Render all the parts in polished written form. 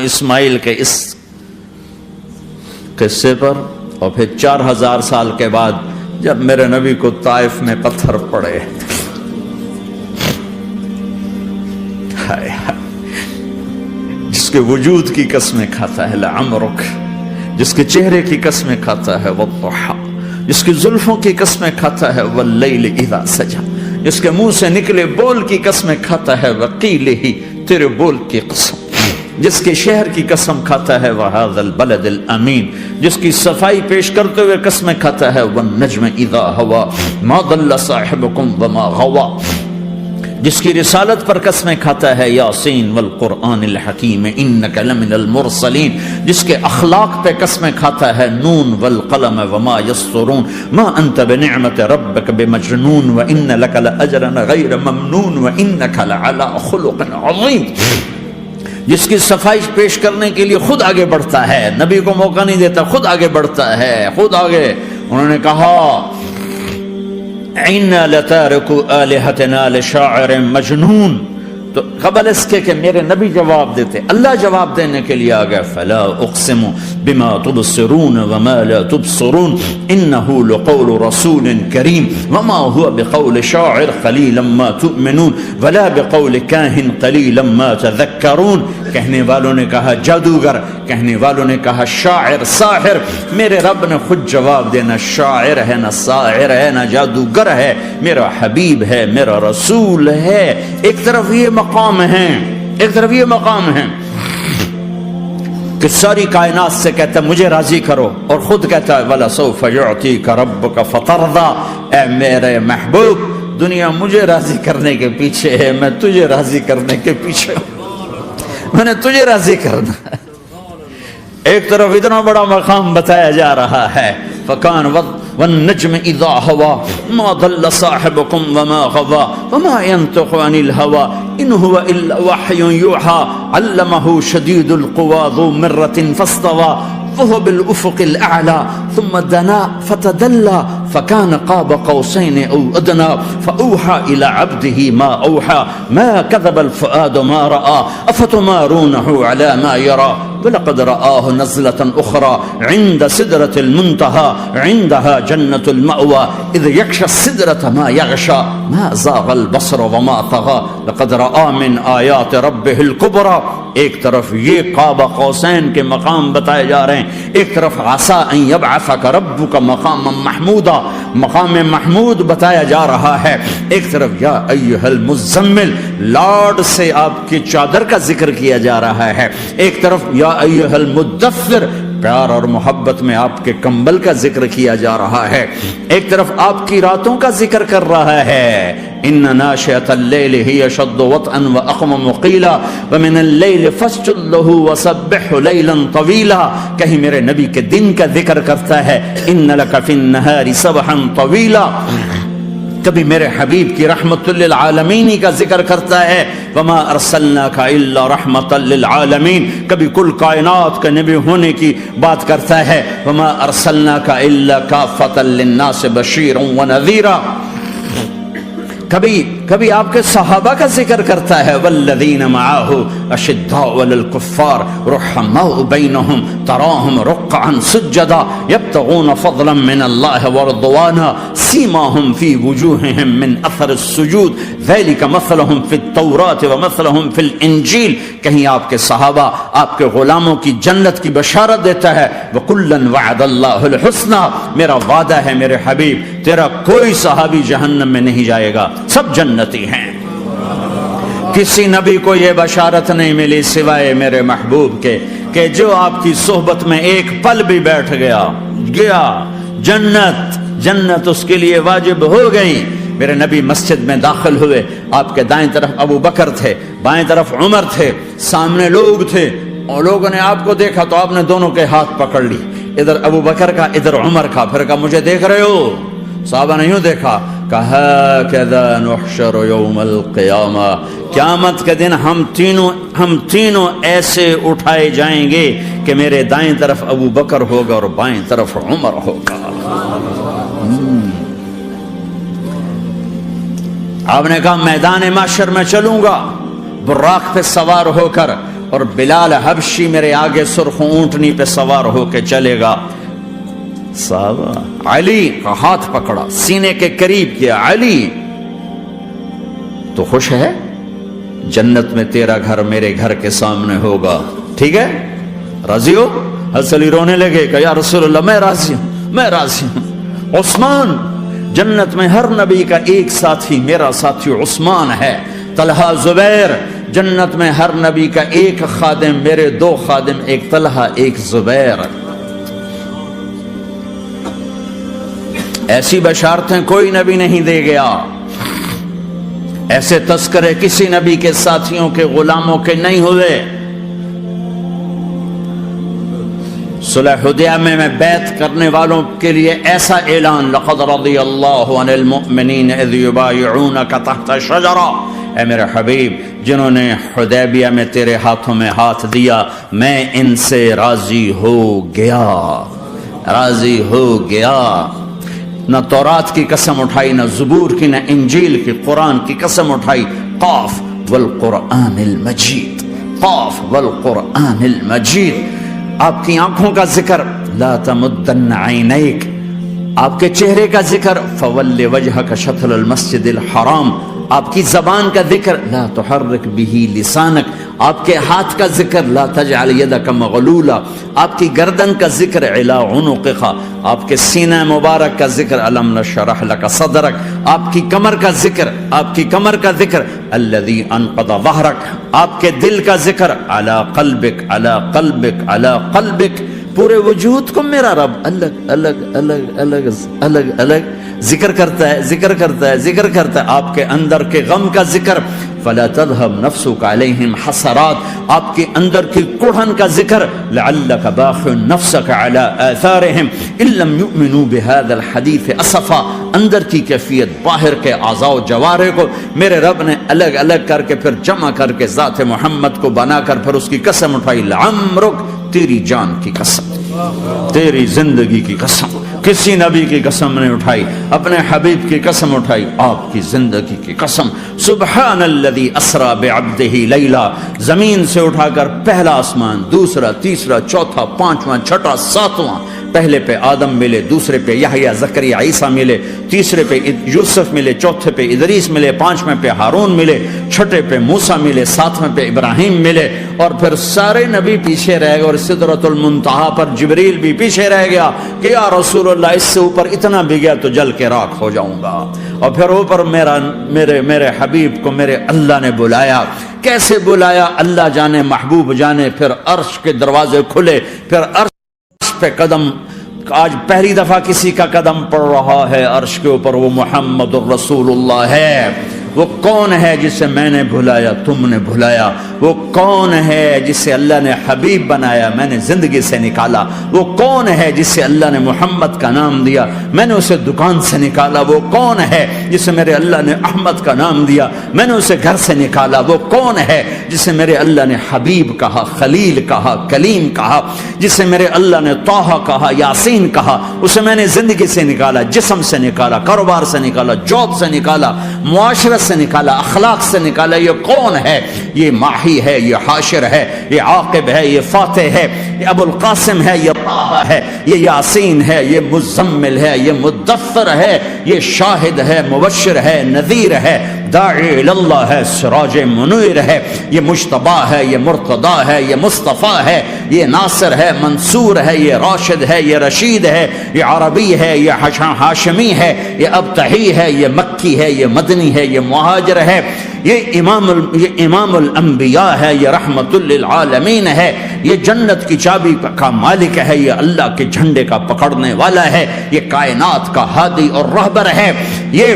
اسماعیل کے اس قصے پر، اور پھر 4000 سال کے بعد جب میرے نبی کو طائف میں پتھر پڑے، ہائے ہائے، جس کے وجود کی قسمیں کھاتا ہے لعمرک، جس کے چہرے کی قسمیں کھاتا ہے والضحی، جس کی زلفوں کی قسمیں کھاتا ہے واللیل اذا سجا، جس کے منہ سے نکلے بول کی قسمیں کھاتا ہے وقیلہ، تیرے بول کی قسم، جس کے شہر کی قسم کھاتا ہے وہذا البلد الامین، جس کی صفائی پیش کرتے ہوئے قسمیں کھاتا ہے والنجم اذا ہوا ما ضل صاحبکم وما غوا، جس کی رسالت پر قسمیں کھاتا ہے یاسین والقرآن الحکیم انک لمن المرسلین، جس کے اخلاق پہ قسمیں کھاتا ہے نون والقلم وما یسطرون ما انت بنعمت ربک بمجنون وان لک لاجرا غیر ممنون وانک لعلی خلق عظیم، جس کی صفائی پیش کرنے کے لیے خود آگے بڑھتا ہے، نبی کو موقع نہیں دیتا، خود آگے بڑھتا ہے، خود آگے۔ انہوں نے کہا اِنَّا لَتَارِكُ آلِهَتِنَا لِشَاعِرٍ مَجْنُونَ، تو قبل اس کے کہ میرے نبی جواب دیتے، اللہ جواب دینے کے لیے آ گیا، فَلَا أُقْسِمُ بِمَا تُبْصِرُونَ وَمَا لَا تُبْصِرُونَ إِنَّهُ لَقَوْلُ رَسُولٍ كَرِيمٍ وَمَا هُوَ بِقَوْلِ شَاعِرٍ قَلِيلًا مَا تُؤْمِنُونَ وَلَا بِقَوْلِ كَاهِنٍ قَلِيلًا مَا تَذَكَّرُونَ۔ کہنے والوں نے کہا جادوگر، کہنے والوں نے کہا شاعر، ساحر، میرے رب نے خود جواب دینا، شاعر ہے نہ ساحر ہے نہ جادوگر ہے، میرا حبیب ہے، میرا رسول ہے۔ ایک طرف یہ مقام ہے، ایک طرف یہ مقام ہے کہ ساری کائنات سے کہتا ہے مجھے راضی کرو، اور خود کہتا ہے وَلَسَوْفَ يُعْطِيكَ رَبُّكَ فَتَرْضَىٰ، اے میرے محبوب دنیا مجھے راضی کرنے کے پیچھے ہے، میں تجھے راضی کرنے کے پیچھے ہوں، میں نے تجھے راضی کرنا ہے۔ ایک طرف اتنا بڑا مقام بتایا جا رہا ہے، فَكَانَ وَالنَّجْمِ إِذَا هَوَىٰ مَا ضَلَّ صَاحِبُكُمْ وَمَا غَوَىٰ وَمَا يَنطِقُ عَنِ الْهَوَىٰ إِنْ هُوَ إِلَّا وَحْيٌ يُوحَىٰ عَلَّمَهُ شَدِيدُ الْقُوَىٰ ذُو مِرَّةٍ فَاسْتَوَىٰ وَهُوَ بِالْأُفُقِ الْأَعْلَىٰ ثُمَّ دَنَا فَتَدَلَّىٰ فَكَانَ قَابَ قَوْسَيْنِ أَوْ أَدْنَىٰ فَأَوْحَىٰ إِلَىٰ عَبْدِهِ مَا أَوْحَىٰ مَا كَذَبَ الْفُؤَادُ مَا رَأَىٰ أَفَتُمَارُونَهُ عَلَىٰ مَا يَرَىٰ وَلَقَدْ رَآهُ نَزْلَةً أُخْرَىٰ عِندَ سِدْرَةِ الْمُنتَهَىٰ عِندَهَا جَنَّةُ الْمَأْوَىٰ إِذْ يَغْشَى السِّدْرَةَ مَا يَغْشَىٰ مَا زَاغَ الْبَصَرُ وَمَا طَغَىٰ لَقَدْ رَآ مِنْ آيَاتِ رَبِّهِ الْكُبْرَىٰ۔ ایک طرف یہ قاب قوسین کے مقام بتائے جا رہے ہیں، ایک طرف عسیٰ ان یبعثک ربک مقاما محمودا، مقام محمود بتایا جا رہا ہے، ایک طرف یا ایھا المزمل، لاڈ سے آپ کی چادر کا ذکر کیا جا رہا ہے، ایک طرف یا ایھا المدثر، پیار اور محبت میں آپ کے کمبل کا ذکر کیا جا رہا ہے، ایک طرف آپ کی راتوں کا ذکر کر رہا ہے، ان ناشئۃ اللیل ہی اشد وطئا واقوم قیلا ومن اللیل فاسجد لہ وسبحہ لیلا طویلا۔ کہیں میرے نبی کے دن کا ذکر کرتا ہے، ان لک فی النہار سبحا طویلا، کبھی میرے حبیب کی رحمت للعالمین کا ذکر کرتا ہے، وما ارسلناک الا رحمتا للعالمین، کبھی کل کائنات کے نبی ہونے کی بات کرتا ہے، وما ارسلناک الا کافتا للناس بشیرا ونذیرا، کبھی آپ کے صحابہ کا ذکر کرتا ہے، والذین معہ اشداء علی الکفار رحماء بینہم تراہم رکعا سجدا یبتغون فضلا من اللہ ورضوانا سیماہم فی وجوہہم من اثر السجود ذلک مثلہم فی التوراۃ ومثلہم فی الانجیل۔ کہیں آپ کے صحابہ آپ کے غلاموں کی جنت کی بشارت دیتا ہے، وکلا وعد اللہ الحسنی، میرا وعدہ ہے میرے حبیب تیرا کوئی صحابی جہنم میں نہیں جائے گا، سب جنتی ہیں۔ کسی نبی کو یہ بشارت نہیں ملی سوائے میرے محبوب کے کہ جو آپ کی صحبت میں ایک پل بھی بیٹھ گیا جنت اس کے لیے واجب ہو گئی۔ میرے نبی مسجد میں داخل ہوئے، آپ کے دائیں طرف ابو بکر تھے، بائیں طرف عمر تھے، سامنے لوگ تھے، اور لوگوں نے آپ کو دیکھا تو آپ نے دونوں کے ہاتھ پکڑ لی، ادھر ابو بکر کا ادھر عمر کا، پھر کہا مجھے دیکھ رہے ہو؟ صحابہ نہیں دیکھا، کہا کذا نحشر یوم القیامہ، قیامت کے دن ہم تینوں ایسے اٹھائے جائیں گے کہ میرے دائیں طرف ابو بکر ہوگا اور بائیں طرف عمر ہوگا۔ آپ نے کہا میدان محشر میں چلوں گا براق پہ سوار ہو کر، اور بلال حبشی میرے آگے سرخ اونٹنی پہ سوار ہو کے چلے گا. صحابہ علی کا ہاتھ پکڑا, سینے کے قریب کیا. علی تو خوش ہے؟ جنت میں تیرا گھر میرے گھر کے سامنے ہوگا, ٹھیک ہے, راضی ہو؟ حضرت علی رونے لگے کہ یا رسول اللہ میں راضی ہوں, میں راضی ہوں. عثمان, جنت میں ہر نبی کا ایک ساتھی میرا ساتھی عثمان ہے. طلحہ زبیر, جنت میں ہر نبی کا ایک خادم میرے دو خادم, ایک طلحہ ایک زبیر. ایسی بشارتیں کوئی نبی نہیں دے گیا, ایسے تذکرے کسی نبی کے ساتھیوں کے غلاموں کے نہیں ہوئے. صلح حدیبیہ میں بیعت کرنے والوں کے لیے ایسا اعلان, لقد رضی اللہ عن المؤمنین اذ یبایعونک تحت الشجرہ, اے میرے حبیب جنہوں نے حدیبیہ میں تیرے ہاتھوں میں ہاتھ دیا میں ان سے راضی ہو گیا, راضی ہو گیا. نہ تورات کی قسم اٹھائی, نہ زبور کی, نہ انجیل کی, قرآن کی قسم اٹھائی. قاف والقرآن المجید, قاف والقرآن المجید. آپ کی آنکھوں کا ذکر, لا تمدن عینیک, آپ کے چہرے کا ذکر, فول وجہک شطر المسجد الحرام. آپ کی زبان کا ذکر, لا تحرک بہ لسانک. آپ کے ہاتھ کا ذکر, لا تجعل یدک مغلولا. آپ کی گردن کا ذکر, علی عنقک. آپ کے سینہ مبارک کا ذکر, الم نشرح لک صدرک. آپ کی کمر کا ذکر, آپ کی کمر کا ذکر, الذی انقض ظہرک. آپ کے دل کا ذکر, علی قلبک علی قلبک علی قلبک. پورے وجود کو میرا رب الگ الگ الگ الگ الگ الگ ذکر کرتا ہے, ذکر کرتا ہے, ذکر کرتا ہے. آپ کے اندر کے غم کا ذکر, فلا تذهب نفسك عليهم حسرات. آپ کے اندر کی کڑھن کا ذکر, لعلك باخع نفسك على آثارهم ان لم يؤمنوا بهذا الحديث اسفا. اندر کی کیفیت باہر کے اعضاء و جوارح کو میرے رب نے الگ الگ کر کے پھر جمع کر کے ذات محمد کو بنا کر پھر اس کی قسم اٹھائی, لعمرک, تیری جان کی قسم, تیری زندگی کی قسم. کسی نبی کی قسم نہیں اٹھائی, اپنے حبیب کی قسم اٹھائی, آپ کی زندگی کی قسم. سبحان الذی اسری بعبدہ لیلا. زمین سے اٹھا کر پہلا آسمان, دوسرا, تیسرا, چوتھا, پانچواں, چھٹا, ساتواں. پہلے پہ آدم ملے, دوسرے پہ یحییٰ, زکریا, عیسیٰ ملے, تیسرے پہ یوسف ملے, چوتھے پہ ادریس ملے, پانچویں پہ ہارون ملے, چھٹے پہ موسیٰ ملے, ساتویں پہ ابراہیم ملے, اور پھر سارے نبی پیچھے رہ گئے. اور سدرۃ المنتہا پر جبریل بھی پیچھے رہ گیا کہ یا رسول اللہ اس سے اوپر اتنا بھی گیا تو جل کے راکھ ہو جاؤں گا. اور پھر اوپر میرے حبیب کو میرے اللہ نے بلایا. کیسے بلایا اللہ جانے, محبوب جانے. پھر عرش کے دروازے کھلے, پھر عرش پہ قدم. آج پہلی دفعہ کسی کا قدم پڑ رہا ہے عرش کے اوپر, وہ محمد الرسول اللہ ہے. وہ کون ہے جسے میں نے بھلایا, تم نے بھلایا؟ وہ کون ہے جسے اللہ نے حبیب بنایا, میں نے زندگی سے نکالا؟ وہ کون ہے جسے اللہ نے محمد کا نام دیا, میں نے اسے دکان سے نکالا؟ وہ کون ہے جسے میرے اللہ نے احمد کا نام دیا, میں نے اسے گھر سے نکالا؟ وہ کون ہے جسے میرے اللہ نے حبیب کہا, خلیل کہا, کلیم کہا, جسے میرے اللہ نے طہ کہا, یاسین کہا؟ اسے میں نے زندگی سے نکالا, جسم سے نکالا, کاروبار سے نکالا, جاب سے نکالا, معاشرت سے نکالا, اخلاق سے نکالا. یہ کون ہے؟ یہ ماہی ہے, یہ حاشر ہے, یہ عاقب ہے, یہ فاتح ہے, یہ ابو القاسم ہے, یہ طه ہے, یہ یاسین ہے, یہ مزمل ہے, یہ مدثر ہے, یہ شاہد ہے, مبشر ہے, نذیر ہے, داعی اللہ ہے, سراج منیر ہے, یہ مجتبی ہے, یہ مرتضی ہے, یہ مصطفیٰ ہے, یہ ناصر ہے, منصور ہے, یہ راشد ہے, یہ رشید ہے, یہ عربی ہے, یہ ہاشمی ہے, یہ ابتحی ہے, یہ مکی ہے, یہ مدنی ہے, یہ مہاجر ہے, یہ امام الانبیاء ہے, یہ رحمت للعالمین ہے, یہ جنت کی چابی کا مالک ہے, یہ اللہ کے جھنڈے کا پکڑنے والا ہے, یہ کائنات کا ہادی اور رہبر ہے. یہ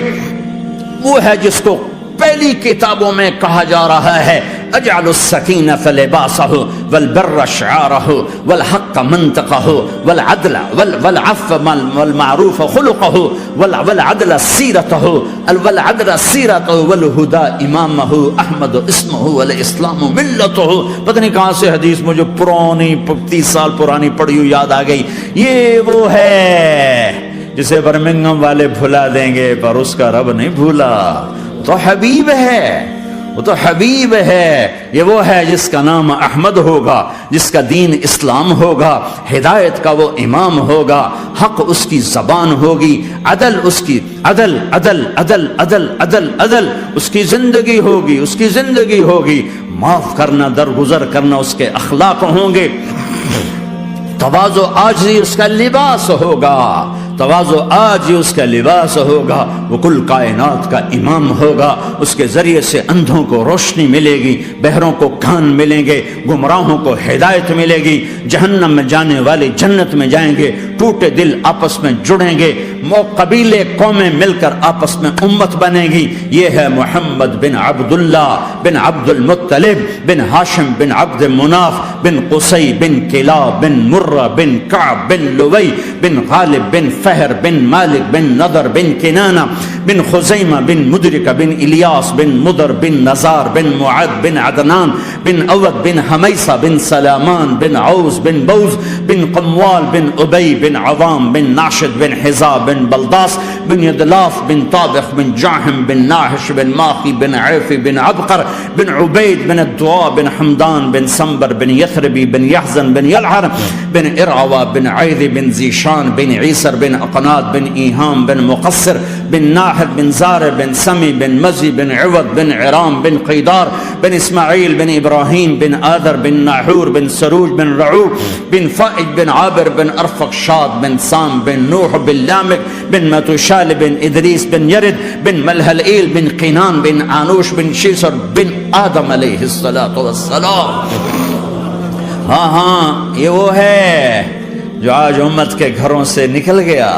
وہ ہے جس کو پہلی کتابوں میں کہا جا رہا ہے اجعل السکینۃ لباسہ والبر شعارہ والحق منطقہ والعدل والعفو والمعروف خلقہ والعدل سیرتہ والہدى امامہ احمد اسمہ والاسلام ملتہ. پتہ نہیں کہاں سے حدیث مجھے پرانی 30 سال پرانی پڑھی ہوئی یاد آ گئی. یہ وہ ہے جسے برمنگم والے بھلا دیں گے پر اس کا رب نہیں بھولا. تو حبیب ہے, وہ تو حبیب ہے، یہ وہ ہے جس کا نام احمد ہوگا، جس کا دین اسلام ہوگا، ہدایت کا وہ امام ہوگا، حق اس کی زبان ہوگی، عدل اس کی عدل عدل عدل عدل عدل عدل اس کی زندگی ہوگی، اس کی زندگی ہوگی، معاف کرنا، درگزر کرنا اس کے اخلاق ہوں گے، تواضع عاجزی اس کا لباس ہوگا، تواضع آج اس کا لباس ہوگا، وہ کل کائنات کا امام ہوگا، اس کے ذریعے سے اندھوں کو روشنی ملے گی، بہروں کو کان ملیں گے، گمراہوں کو ہدایت ملے گی، جہنم میں جانے والے جنت میں جائیں گے، ٹوٹے دل آپس میں جڑیں گے، قبیلے قومیں مل کر آپس میں امت بنے گی۔ یہ ہے محمد بن عبداللہ بن عبد المطلب بن ہاشم بن عبد مناف بن قصی بن کلاب بن مرہ بن کعب بن لوی بن غالب بن فہر بن مالک بن نضر بن کنانہ بن خزیمہ بن مدرکہ بن الیاس بن مدر بن نزار بن معد بن عدنان بن اود بن حمیسہ بن سلامان بن عوز بن بوز بن قموال بن ابی بن عوام بن ناشد بن حزاب بن بلداس بن یدلاف بن طابخ بن جاہم بن ناحش بن ماخی بن عیفی بن عبقر بن عبید بن الدعاء بن حمدان بن سنبر بن یثربی بن یحزن بن یلعر بن ارعوا بن عیذ بن زیشان بن عیسر بن اقناد بن ایہام بن مقصر بن ناحد بن زار بن سمی بن مزی بن عوض بن عرام بن قیدار بن اسماعیل بن ابراہیم بن آدر بن ناحور بن سروج بن رعوب بن فائد بن عابر بن ارفق شاد بن سام بن نوح بن لامک بن متوشال بن ادریس بن یرد بن ملحلئیل بن قینان بن آنوش بن شیسر بن آدم علیہ السلام۔ ہاں ہاں، یہ وہ ہے جو آج امت کے گھروں سے نکل گیا،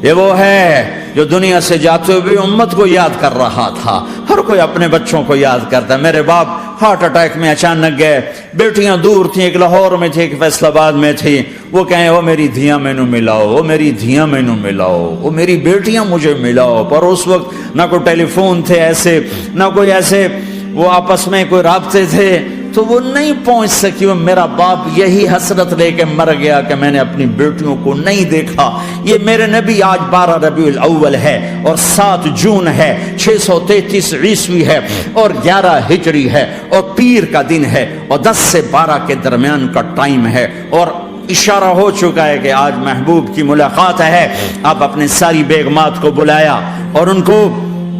یہ وہ ہے جو دنیا سے جاتے ہوئے امت کو یاد کر رہا تھا۔ ہر کوئی اپنے بچوں کو یاد کرتا ہے۔ میرے باپ ہارٹ اٹیک میں اچانک گئے، بیٹیاں دور تھیں، ایک لاہور میں تھی، ایک فیصل آباد میں تھی، وہ کہیں وہ میری دھیاں مینو ملاؤ، وہ میری دھیاں مینو ملاؤ، وہ میری بیٹیاں مجھے ملاؤ۔ پر اس وقت نہ کوئی ٹیلی فون تھے ایسے، نہ کوئی ایسے وہ آپس میں کوئی رابطے تھے، تو وہ نہیں پہنچ سکی۔ وہ میرا باپ یہی حسرت لے کے مر گیا کہ میں نے اپنی بیٹیوں کو نہیں دیکھا۔ یہ میرے نبی آج 12 ربیع الاول ہے اور 7 جون ہے، 633 عیسوی ہے اور 11 ہجری ہے اور پیر کا دن ہے اور 10 سے 12 کے درمیان کا ٹائم ہے، اور اشارہ ہو چکا ہے کہ آج محبوب کی ملاقات ہے۔ آپ اپنے ساری بیگمات کو بلایا اور ان کو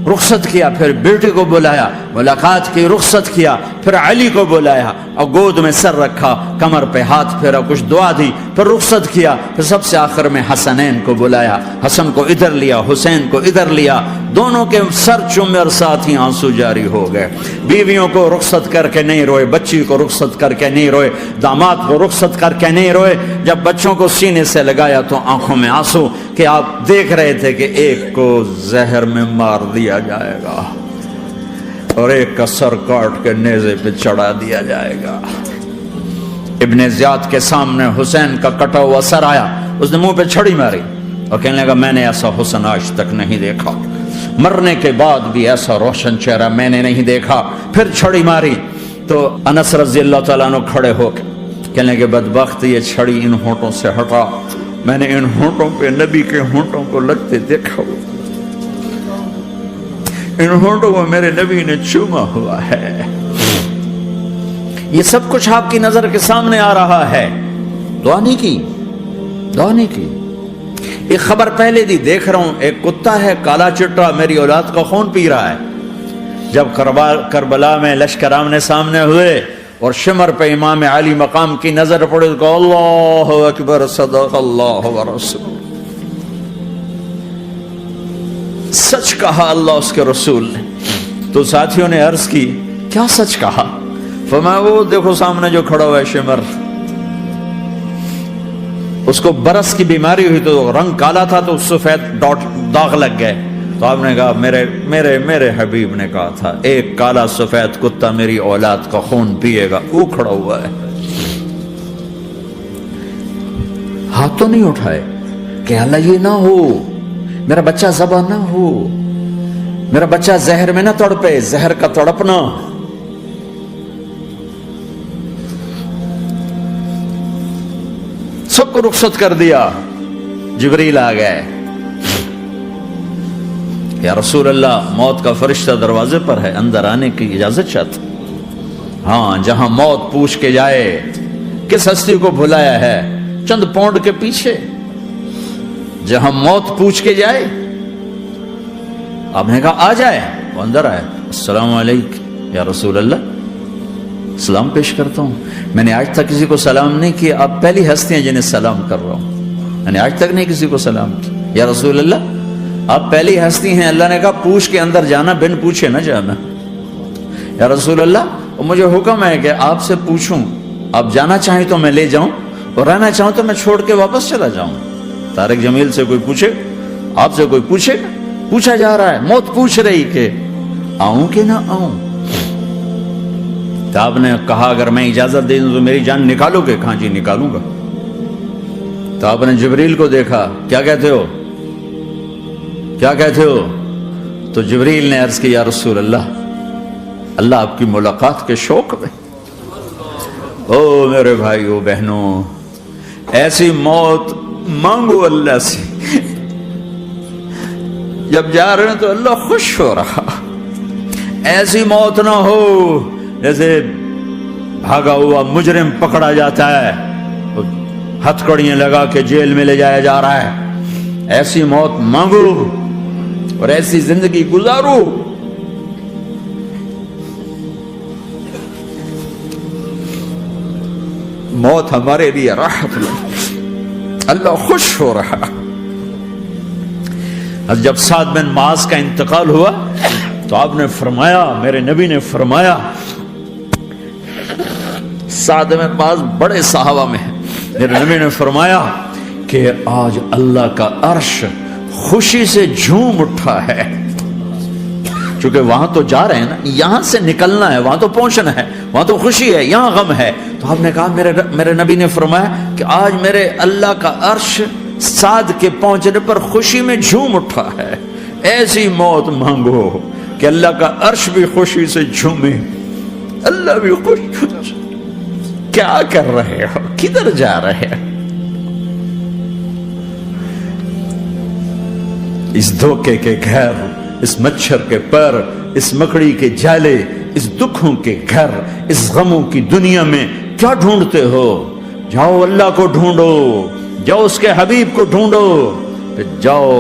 رخصت کیا، پھر بیٹے کو بلایا، ملاقات کی، رخصت کیا، پھر علی کو بلایا اور گود میں سر رکھا، کمر پہ ہاتھ پھیرا، کچھ دعا دی، پھر رخصت کیا، پھر سب سے آخر میں حسنین کو بلایا، حسن کو ادھر لیا، حسین کو ادھر لیا، دونوں کے سر چومے اور ساتھ ہی آنسو جاری ہو گئے۔ بیویوں کو رخصت کر کے نہیں روئے، بچی کو رخصت کر کے نہیں روئے، داماد کو رخصت کر کے نہیں روئے۔ جب بچوں کو سینے سے لگایا تو آنکھوں میں آنسو، کہ آپ دیکھ رہے تھے کہ ایک کو زہر میں مار دیا جائے گا اور ایک کا سر کاٹ کے نیزے پہ چڑھا دیا جائے گا۔ ابن زیاد کے سامنے حسین کا کٹا ہوا سر آیا، اس نے منہ پہ چھڑی ماری اور کہنے لگا میں نے ایسا حسن آج تک نہیں دیکھا، مرنے کے بعد بھی ایسا روشن چہرہ میں نے نہیں دیکھا۔ پھر چھڑی ماری تو انس رضی اللہ تعالیٰ عنہ کھڑے ہو کے کہنے لگے بدبخت، یہ چھڑی ان ہونٹوں سے ہٹا، میں نے ان ہونٹوں پہ نبی کے ہونٹوں کو لگتے دیکھا، ان ہونٹوں کو میرے نبی نے چوما ہوا ہے۔ یہ سب کچھ آپ کی نظر کے سامنے آ رہا ہے، دعا نہیں کی، دعا نہیں کی۔ ایک خبر پہلے دی دیکھ رہا ہوں، ایک کتا ہے کالا چٹا میری اولاد کا خون پی رہا ہے۔ جب کربلا میں لشکر آمنے سامنے ہوئے اور شمر پہ امام علی مقام کی نظر پڑے تو اللہ اکبر، صدق اللہ ورسول، سچ کہا اللہ اس کے رسول نے۔ تو ساتھیوں نے عرض کی کیا سچ کہا؟ فرمایا وہ دیکھو سامنے جو کھڑا ہوا ہے شمر، اس کو برس کی بیماری ہوئی تو رنگ کالا تھا تو سفید داغ لگ گئے۔ تو آپ نے کہا میرے حبیب نے کہا تھا ایک کالا سفید کتا میری اولاد کا خون پیے گا، وہ کھڑا ہوا ہے۔ ہاتھ تو نہیں اٹھائے کہ اللہ یہ نہ ہو، میرا بچہ ذبح نہ ہو، میرا بچہ زہر میں نہ تڑپے، زہر کا تڑپنا۔ سب کو رخصت کر دیا، جبریل آ گئے، یا رسول اللہ موت کا فرشتہ دروازے پر ہے، اندر آنے کی اجازت چاہتا۔ ہاں، جہاں موت پوچھ کے جائے کس ہستی کو بھلایا ہے چند پونڈ کے پیچھے، جہاں موت پوچھ کے جائے، آپ نے کہا آ جائے، وہ اندر آئے، السلام علیکم یا رسول اللہ، سلام پیش کرتا ہوں، میں نے آج تک کسی کو سلام نہیں کیا، آپ پہلی ہستی ہیں جنہیں سلام کر رہا ہوں، میں نے آج تک نہیں کسی کو سلام کیا، یا رسول اللہ آپ پہلی ہستی ہیں، اللہ نے کہا پوچھ کے اندر جانا، بن پوچھے نہ جانا، یا رسول اللہ مجھے حکم ہے کہ آپ سے پوچھوں، آپ جانا چاہیں تو میں لے جاؤں اور رہنا چاہوں تو میں چھوڑ کے واپس چلا جاؤں۔ طارق جمیل سے کوئی پوچھے، آپ سے کوئی پوچھے، پوچھا جا رہا ہے، موت پوچھ رہی کہ آؤں کہ نہ آؤں؟ تو آپ نے کہا اگر میں اجازت دے دوں تو میری جان نکالو گے؟ کہاں جی نکالوں گا۔ تو آپ نے جبریل کو دیکھا، کیا کہتے ہو، کیا کہتے ہو؟ تو جبریل نے عرض کی یا رسول اللہ، اللہ آپ کی ملاقات کے شوق میں۔ او میرے بھائیو بہنوں، ایسی موت مانگو اللہ سے، جب جا رہے ہیں تو اللہ خوش ہو رہا، ایسی موت نہ ہو جیسے بھاگا ہوا مجرم پکڑا جاتا ہے، ہتھکڑیاں لگا کے جیل میں لے جایا جا رہا ہے، ایسی موت مانگو اور ایسی زندگی گزارو۔ موت ہمارے لیے راحت ہے، اللہ خوش ہو رہا۔ جب سعد بن معاذ کا انتقال ہوا تو آپ نے فرمایا، میرے نبی نے فرمایا، سعد بن معاذ بڑے صحابہ میں ہیں، میرے نبی نے فرمایا کہ آج اللہ کا عرش خوشی سے جھوم اٹھا ہے، چونکہ وہاں تو جا رہے ہیں نا، یہاں سے نکلنا ہے، وہاں تو پہنچنا ہے، وہاں تو خوشی ہے، یہاں غم ہے۔ تو آپ نے کہا، میرے نبی نے فرمایا کہ آج میرے اللہ کا عرش سعد کے پہنچنے پر خوشی میں جھوم اٹھا ہے، ایسی موت مانگو کہ اللہ کا عرش بھی خوشی سے جھومے، اللہ بھی خوش۔ کیا کر رہے ہو، کدھر جا رہے ہو؟ اس دھوکے کے گھر، اس مچھر کے پر، اس مکڑی کے جالے، اس دکھوں کے گھر، اس غموں کی دنیا میں کیا ڈھونڈتے ہو؟ جاؤ اللہ کو ڈھونڈو، جاؤ اس کے حبیب کو ڈھونڈو، پھر جاؤ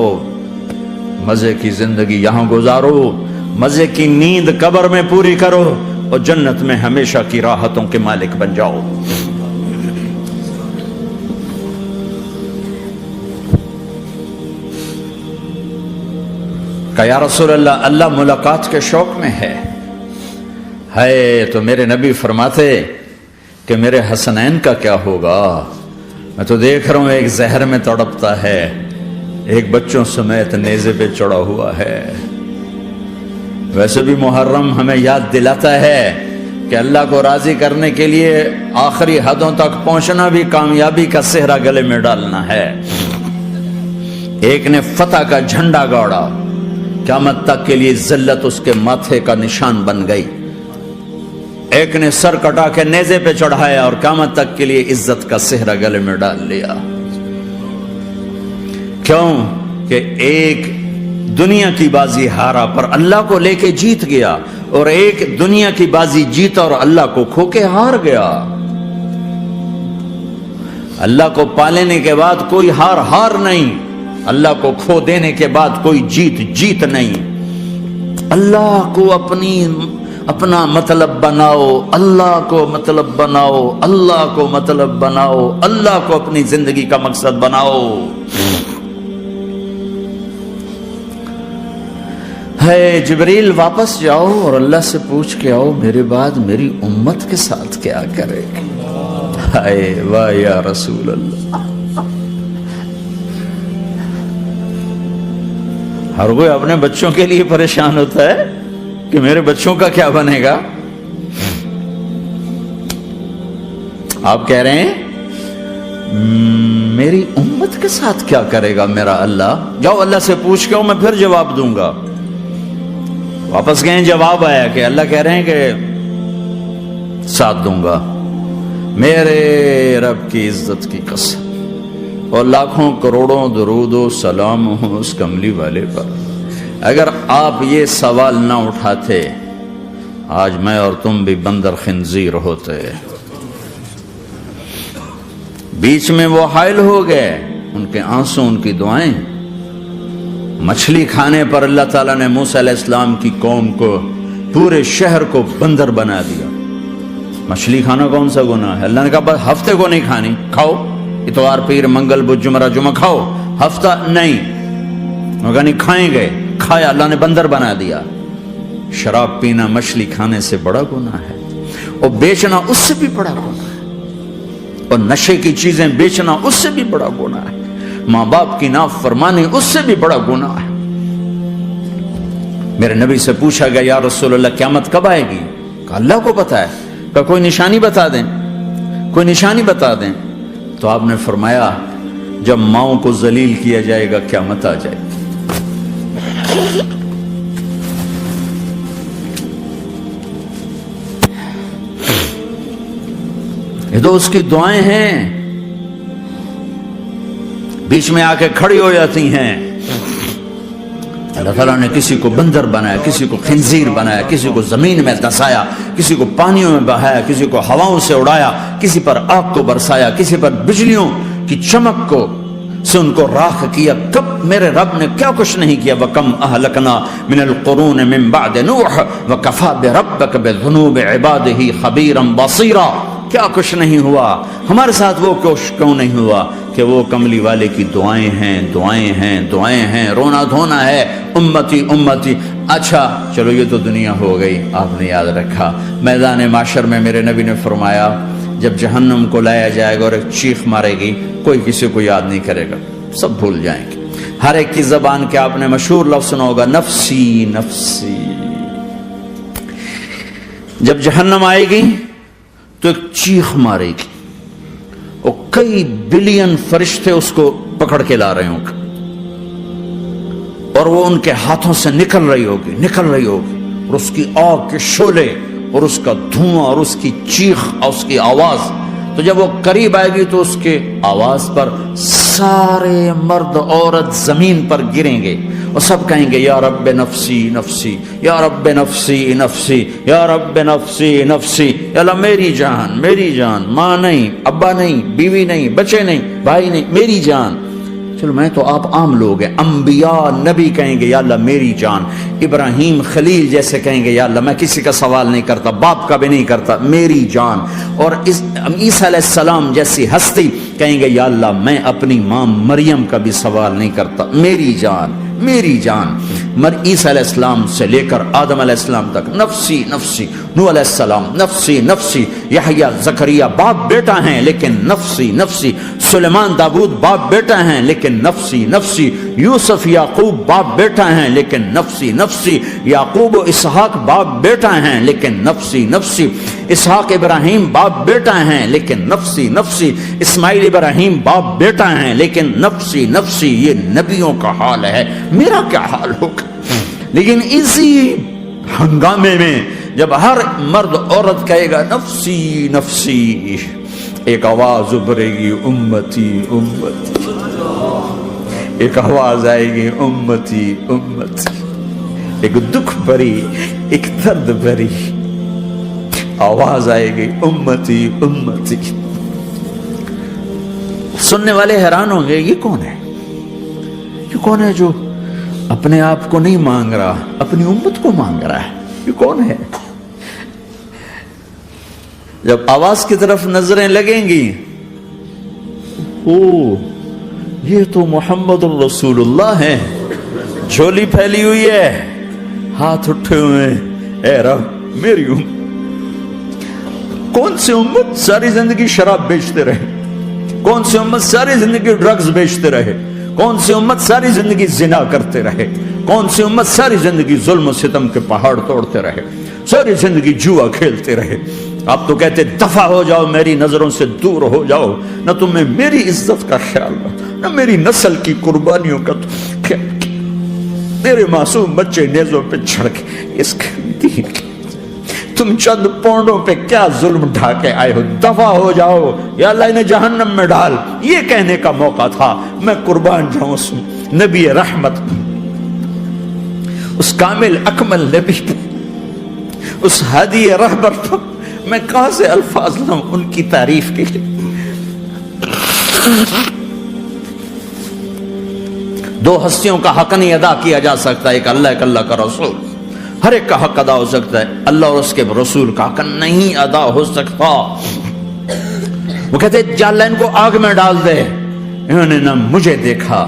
مزے کی زندگی یہاں گزارو، مزے کی نیند قبر میں پوری کرو اور جنت میں ہمیشہ کی راحتوں کے مالک بن جاؤ۔ کہ یا رسول اللہ، اللہ ملاقات کے شوق میں ہے۔ تو میرے نبی فرماتے کہ میرے حسنین کا کیا ہوگا؟ میں تو دیکھ رہا ہوں ایک زہر میں تڑپتا ہے، ایک بچوں سمیت نیزے پہ چڑھا ہوا ہے۔ ویسے بھی محرم ہمیں یاد دلاتا ہے کہ اللہ کو راضی کرنے کے لیے آخری حدوں تک پہنچنا بھی کامیابی کا صحرا گلے میں ڈالنا ہے۔ ایک نے فتح کا جھنڈا گاڑا، قیامت تک کے لیے ذلت اس کے ماتھے کا نشان بن گئی۔ ایک نے سر کٹا کے نیزے پہ چڑھایا اور قیامت تک کے لیے عزت کا صحرا گلے میں ڈال لیا۔ کیوں کہ ایک دنیا کی بازی ہارا پر اللہ کو لے کے جیت گیا، اور ایک دنیا کی بازی جیتا اور اللہ کو کھو کے ہار گیا۔ اللہ کو پالینے کے بعد کوئی ہار نہیں، اللہ کو کھو دینے کے بعد کوئی جیت نہیں۔ اللہ کو اپنا مطلب بناؤ، اللہ کو مطلب بناؤ، اللہ کو مطلب بناؤ، اللہ کو اپنی زندگی کا مقصد بناؤ۔ جبریل واپس جاؤ اور اللہ سے پوچھ کے آؤ میرے بعد میری امت کے ساتھ کیا کرے گا؟ واہ یا رسول اللہ۔ ہر کوئی اپنے بچوں کے لیے پریشان ہوتا ہے کہ میرے بچوں کا کیا بنے گا۔ آپ کہہ رہے ہیں میری امت کے ساتھ کیا کرے گا میرا اللہ؟ جاؤ اللہ سے پوچھ کے آؤ، میں پھر جواب دوں گا۔ واپس گئے، جواب آیا کہ اللہ کہہ رہے ہیں کہ ساتھ دوں گا، میرے رب کی عزت کی قسم، اور لاکھوں کروڑوں درود و سلام ہوں اس کملی والے پر۔ اگر آپ یہ سوال نہ اٹھاتے آج میں اور تم بھی بندر خنزیر ہوتے. بیچ میں وہ حائل ہو گئے، ان کے آنسو، ان کی دعائیں. مچھلی کھانے پر اللہ تعالیٰ نے موسیٰ علیہ السلام کی قوم کو، پورے شہر کو بندر بنا دیا. مچھلی کھانا کون سا گناہ ہے؟ اللہ نے کہا بس ہفتے کو نہیں کھانی، کھاؤ اتوار پیر منگل بدھ جمعہ جمعہ کھاؤ، ہفتہ نہیں. مگر نہیں کھائیں گے، کھایا، اللہ نے بندر بنا دیا. شراب پینا مچھلی کھانے سے بڑا گناہ ہے، اور بیچنا اس سے بھی بڑا گناہ ہے، اور نشے کی چیزیں بیچنا اس سے بھی بڑا گناہ ہے، ماں باپ کی نافرمانی اس سے بھی بڑا گناہ ہے. میرے نبی سے پوچھا گیا یا رسول اللہ قیامت کب آئے گی؟ کہا اللہ کو پتا ہے. کہا کوئی نشانی بتا دیں، کوئی نشانی بتا دیں. تو آپ نے فرمایا جب ماؤں کو ذلیل کیا جائے گا قیامت آ جائے گی. یہ تو اس کی دعائیں ہیں، بیچ میں آ کے کھڑی ہو جاتی ہیں. اللہ تعالیٰ نے کسی کو بندر بنایا، کسی کو خنزیر بنایا، کسی کو زمین میں دھسایا، کسی کو پانیوں میں بہایا، کسی کو ہواؤں سے اڑایا، کسی پر آگ کو برسایا، کسی پر بجلیوں کی چمک کو سے ان کو راکھ کیا. کب میرے رب نے کیا کچھ نہیں کیا. وَكَمْ أَهْلَكْنَا مِنَ الْقُرُونِ مِنْ بَعْدِ نُوحٍ وَكَفَى بِرَبِّكَ بِذُنُوبِ عِبَادِهِ خَبِيرًا بَصِيرًا. کیا کچھ نہیں ہوا ہمارے ساتھ، وہ کچھ کیوں نہیں ہوا کہ وہ کملی والے کی دعائیں ہیں، دعائیں ہیں، دعائیں ہیں، رونا دھونا ہے، امتی امتی. اچھا چلو یہ تو دنیا ہو گئی، آپ نے یاد رکھا. میدان معاشر میں میرے نبی نے فرمایا جب جہنم کو لایا جائے گا اور ایک چیخ مارے گی، کوئی کسی کو یاد نہیں کرے گا، سب بھول جائیں گے. ہر ایک کی زبان کے آپ نے مشہور لفظ سنا ہوگا نفسی نفسی. جب جہنم آئے گی تو ایک چیخ مارے گی، اور کئی بلین فرشتے اس کو پکڑ کے لا رہے ہوں گے، اور وہ ان کے ہاتھوں سے نکل رہی ہوگی، اور اس کی آگ کے شعلے اور اس کا دھواں اور اس کی چیخ اور اس کی آواز. تو جب وہ قریب آئے گی تو اس کے آواز پر سارے مرد عورت زمین پر گریں گے اور سب کہیں گے یا رب نفسی نفسی، یا رب نفسی نفسی، یا رب نفسی نفسی. یا اللہ میری جان، میری جان، ماں نہیں، ابا نہیں، بیوی نہیں، بچے نہیں، بھائی نہیں، میری جان. چلو میں تو آپ عام لوگ ہیں، انبیاء نبی کہیں گے یا اللہ میری جان. ابراہیم خلیل جیسے کہیں گے یا اللہ میں کسی کا سوال نہیں کرتا، باپ کا بھی نہیں کرتا، میری جان. اور عیسیٰ علیہ السلام جیسی ہستی کہیں گے یا اللہ میں اپنی ماں مریم کا بھی سوال نہیں کرتا، میری جان، میری جان. عیسیٰ علیہ السلام سے لے کر آدم علیہ السلام تک نفسی نفسی. نوح علیہ السلام نفسی نفسی. یحییٰ زکریا باپ بیٹا ہیں لیکن نفسی نفسی. سلیمان داؤد باپ بیٹا ہیں لیکن نفسی نفسی. یوسف یعقوب باپ بیٹا ہیں لیکن نفسی نفسی. یعقوب و اسحاق باپ بیٹا ہیں لیکن نفسی نفسی. اسحاق ابراہیم باپ بیٹا ہیں لیکن نفسی نفسی. اسماعیل ابراہیم باپ بیٹا ہیں لیکن نفسی نفسی. یہ نبیوں کا حال ہے، میرا کیا حال ہوگا؟ لیکن اسی ہنگامے میں جب ہر مرد عورت کہے گا نفسی نفسی، ایک آواز ابھرے گی امتی امتی. ایک آواز آئے گی امتی امتی. ایک دکھ بھری، ایک درد بھری آواز آئے گی امتی امتی. سننے والے حیران ہوں گے یہ کون ہے، یہ کون ہے جو اپنے آپ کو نہیں مانگ رہا، اپنی امت کو مانگ رہا ہے، یہ کون ہے؟ جب آواز کی طرف نظریں لگیں گی، او یہ تو محمد الرسول اللہ ہے، جھولی پھیلی ہوئی ہے، ہاتھ اٹھے ہوئے، اے رب میری امت. کون سی امت ساری زندگی شراب بیچتے رہے؟ کون سی امت ساری زندگی ڈرگز بیچتے رہے؟ کون سی امت ساری زندگی زنا کرتے رہے؟ کون سی امت ساری زندگی ظلم و ستم کے پہاڑ توڑتے رہے؟ ساری زندگی جوا کھیلتے رہے؟ آپ تو کہتے دفع ہو جاؤ، میری نظروں سے دور ہو جاؤ، نہ تمہیں میری عزت کا خیال رہا، نہ میری نسل کی قربانیوں کا خیال کیا. میرے معصوم بچے نیزوں پہ چڑھ کے اس دین کے تم چند پونڈوں پہ کیا ظلم ڈھا کے آئے ہو؟ دفع ہو جاؤ، یا اللہ انہیں جہنم میں ڈال. یہ کہنے کا موقع تھا، میں قربان جاؤں نبی رحمت. اس کامل اکمل نبی پر، اس ہادی رہبر پر میں کہاں سے الفاظ لاؤں ان کی تعریف کے لیے؟ دو ہستیوں کا حق نہیں ادا کیا جا سکتا، ایک اللہ، ایک اللہ کا رسول۔ ہر ایک کا حق ادا ہو سکتا ہے، اللہ اور اس کے رسول کا حق نہیں ادا ہو سکتا۔ وہ کہتے جا اللہ ان کو آگ میں ڈال دے، انہوں نے نہ مجھے دیکھا،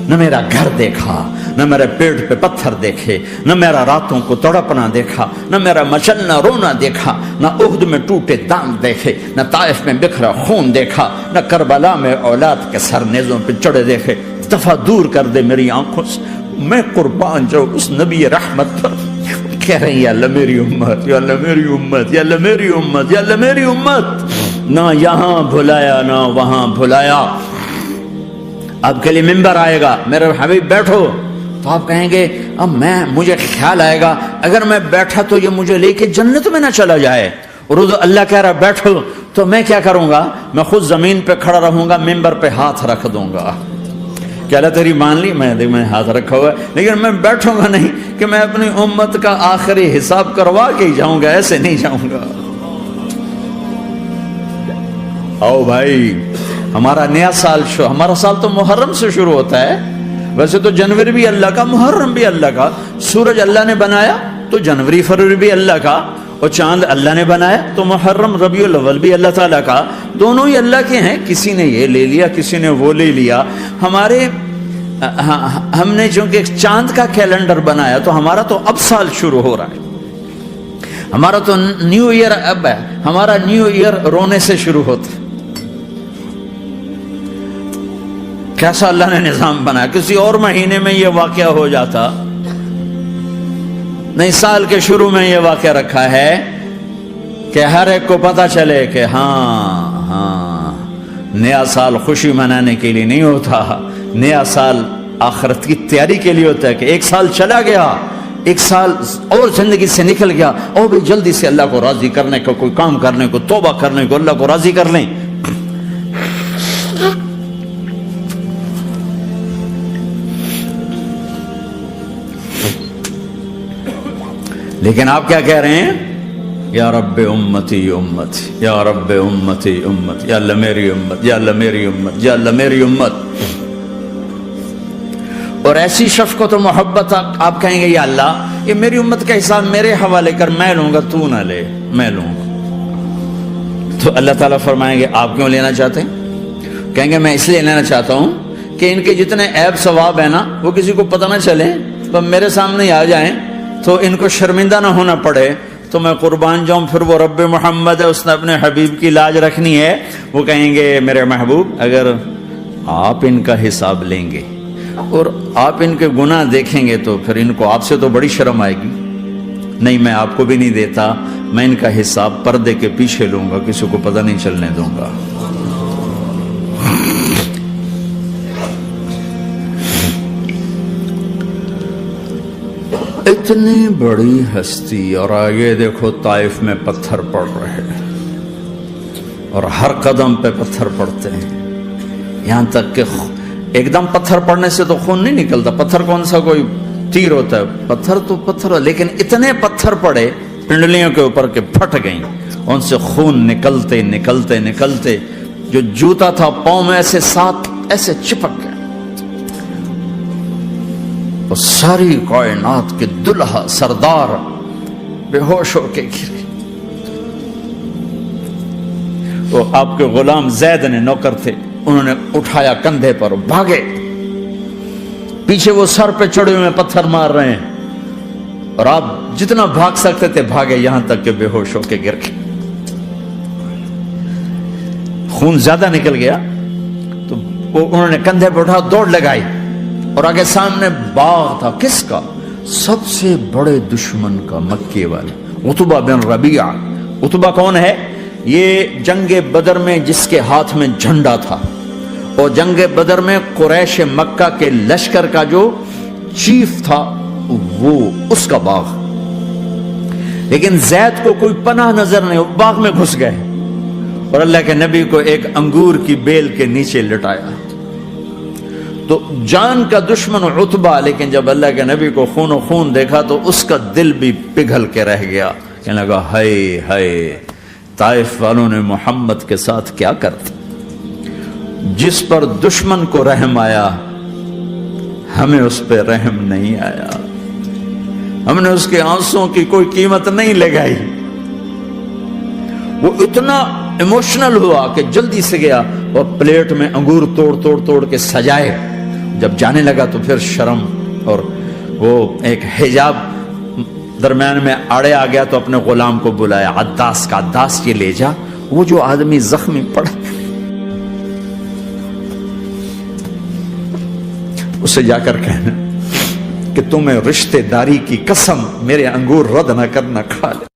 نہ میرا گھر دیکھا، نہ میرے پیٹ پہ پتھر دیکھے، نہ میرا راتوں کو تڑپنا دیکھا، نہ میرا مچلنا رونا دیکھا، نہ احد میں ٹوٹے دانت دیکھے، نہ طائف میں بکھرا خون دیکھا، نہ کربلا میں اولاد کے سر نیزوں پہ چڑھے دیکھے۔ دفعہ دور کر دے میری آنکھوں سے، میں قربان جاؤں اس نبی رحمت پر۔ کہہ رہے ہیں یا اللہ میری امت، یا اللہ میری امت، یا اللہ میری امت، یا اللہ میری امت، نہ یہاں بھلایا نہ وہاں بھلایا۔ آپ کے لیے ممبر آئے گا، میرے حبیب بیٹھو، تو آپ کہیں گے اب مجھے خیال آئے گا اگر میں بیٹھا تو یہ مجھے لے کے جنت میں نہ چلا جائے، اور اللہ کہہ رہا بیٹھو تو میں کیا کروں گا؟ میں خود زمین پہ کھڑا رہوں گا، ممبر پہ ہاتھ رکھ دوں گا کہ اللہ تیری مان لی، میں ہاتھ رکھا ہوا ہے، لیکن میں بیٹھوں گا نہیں کہ میں اپنی امت کا آخری حساب کروا کے ہی جاؤں گا، ایسے نہیں جاؤں گا۔ آؤ بھائی، ہمارا نیا سال ہمارا سال تو محرم سے شروع ہوتا ہے، ویسے تو جنوری بھی اللہ کا، محرم بھی اللہ کا، سورج اللہ نے بنایا تو جنوری فروری بھی اللہ کا، اور چاند اللہ نے بنایا تو محرم ربیع الاول بھی اللہ تعالیٰ کا، دونوں ہی اللہ کے ہیں۔ کسی نے یہ لے لیا، کسی نے وہ لے لیا۔ ہم نے چونکہ چاند کا کیلنڈر بنایا تو ہمارا تو اب سال شروع ہو رہا ہے، ہمارا تو نیو ایئر اب ہے، ہمارا نیو ایئر رونے سے شروع ہوتا ہے۔ کیسا اللہ نے نظام بنایا، کسی اور مہینے میں یہ واقعہ ہو جاتا، نہیں سال کے شروع میں یہ واقعہ رکھا ہے کہ ہر ایک کو پتہ چلے کہ ہاں نیا سال خوشی منانے کے لیے نہیں ہوتا، نیا سال آخرت کی تیاری کے لیے ہوتا ہے کہ ایک سال چلا گیا، ایک سال اور زندگی سے نکل گیا، اور بھی جلدی سے اللہ کو راضی کرنے کو، کوئی کام کرنے کو، توبہ کرنے کو، اللہ کو راضی کر لیں۔ لیکن آپ کیا کہہ رہے ہیں؟ یا رب امتی امت، یا رب امتی امت، یا اللہ میری امت، یا اللہ میری امت، یا اللہ میری امت۔ اور ایسی شفقت و محبت آپ کہیں گے یا اللہ یہ میری امت کا حساب میرے حوالے کر، میں لوں گا، تو نہ لے، میں لوں گا۔ تو اللہ تعالیٰ فرمائیں گے آپ کیوں لینا چاہتے ہیں؟ کہیں گے میں اس لیے لینا چاہتا ہوں کہ ان کے جتنے عیب ثواب ہیں نا وہ کسی کو پتہ نہ چلے، تو میرے سامنے آ جائیں تو ان کو شرمندہ نہ ہونا پڑے، تو میں قربان جاؤں۔ پھر وہ رب محمد ہے، اس نے اپنے حبیب کی لاج رکھنی ہے، وہ کہیں گے میرے محبوب اگر آپ ان کا حساب لیں گے اور آپ ان کے گناہ دیکھیں گے تو پھر ان کو آپ سے تو بڑی شرم آئے گی، نہیں میں آپ کو بھی نہیں دیتا، میں ان کا حساب پردے کے پیچھے لوں گا، کسی کو پتہ نہیں چلنے دوں گا۔ اتنی بڑی ہستی، اور آگے دیکھو طائف میں پتھر پڑ رہے ہیں، اور ہر قدم پہ پتھر پڑتے ہیں، یہاں تک کہ ایک دم پتھر پڑنے سے تو خون نہیں نکلتا، پتھر کون سا کوئی تیر ہوتا ہے، پتھر تو پتھر، لیکن اتنے پتھر پڑے پنڈلیوں کے اوپر کہ پھٹ گئیں، ان سے خون نکلتے نکلتے نکلتے جو جوتا تھا پاؤں میں ایسے ساتھ ایسے چپک گئے، اور ساری کائنات کے دلہا سردار بے ہوش ہو کے گرے۔ وہ آپ کے غلام زید نے نوکر تھے، انہوں نے اٹھایا کندھے پر، بھاگے، پیچھے وہ سر پہ چڑھے ہوئے پتھر مار رہے ہیں، اور آپ جتنا بھاگ سکتے تھے بھاگے، یہاں تک کہ بے ہوش ہو کے گر گئے۔ خون زیادہ نکل گیا تو انہوں نے کندھے پہ اٹھا، دوڑ لگائی، اور آگے سامنے باغ تھا، کس کا؟ سب سے بڑے دشمن کا، مکے والے عتبہ بن ربیعہ۔ عتبہ کون ہے؟ یہ جنگ بدر میں جس کے ہاتھ میں جھنڈا تھا، اور جنگ بدر میں قریش مکہ کے لشکر کا جو چیف تھا وہ اس کا باغ، لیکن زید کو کوئی پناہ نظر نہیں، وہ باغ میں گھس گئے، اور اللہ کے نبی کو ایک انگور کی بیل کے نیچے لٹایا، تو جان کا دشمن عتبہ، لیکن جب اللہ کے نبی کو خون و خون دیکھا تو اس کا دل بھی پگھل کے رہ گیا، کہنے لگا ہائے ہائے، طائف والوں نے محمد کے ساتھ کیا کرتے، جس پر دشمن کو رحم آیا ہمیں اس پہ رحم نہیں آیا، ہم نے اس کے آنسوں کی کوئی قیمت نہیں لگائی۔ وہ اتنا ایموشنل ہوا کہ جلدی سے گیا اور پلیٹ میں انگور توڑ کے سجائے، جب جانے لگا تو پھر شرم اور وہ ایک حجاب درمیان میں آڑے آ گیا تو اپنے غلام کو بلایا، عداس کا، عداس یہ لے جا وہ جو آدمی زخمی پڑا اسے جا کر کہنا کہ تمہیں رشتہ داری کی قسم میرے انگور رد نہ کرنا، کھا لے۔